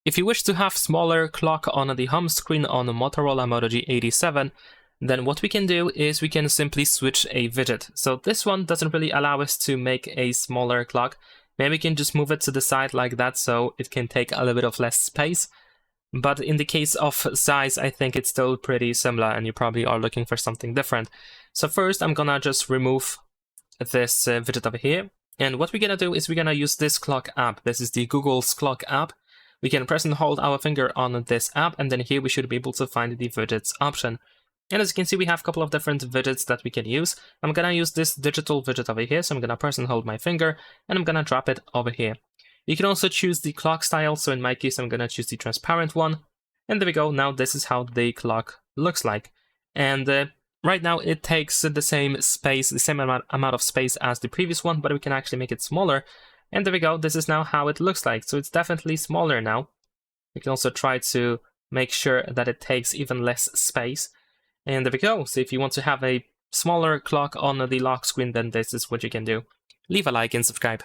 If you wish to have smaller clock on the home screen on the Motorola Moto G87, then what we can do is we can simply switch a widget. So this one doesn't really allow us to make a smaller clock. Maybe we can just move it to the side like that so it can take a little bit of less space. But in the case of size, I think it's still pretty similar and you probably are looking for something different. So first I'm gonna just remove this widget over here. And what we're gonna do is we're gonna use this clock app. This is the Google's clock app. We can press and hold our finger on this app, and then here we should be able to find the widgets option. And as you can see, we have a couple of different widgets that we can use. I'm gonna use this digital widget over here, so I'm gonna press and hold my finger, and I'm gonna drop it over here. You can also choose the clock style, so in my case, I'm gonna choose the transparent one. And there we go, now this is how the clock looks like. And right now it takes the same space, the same amount of space as the previous one, but we can actually make it smaller. And there we go, this is now how it looks like. So it's definitely smaller now. You can also try to make sure that it takes even less space. And there we go. So if you want to have a smaller clock on the lock screen, then this is what you can do. Leave a like and subscribe.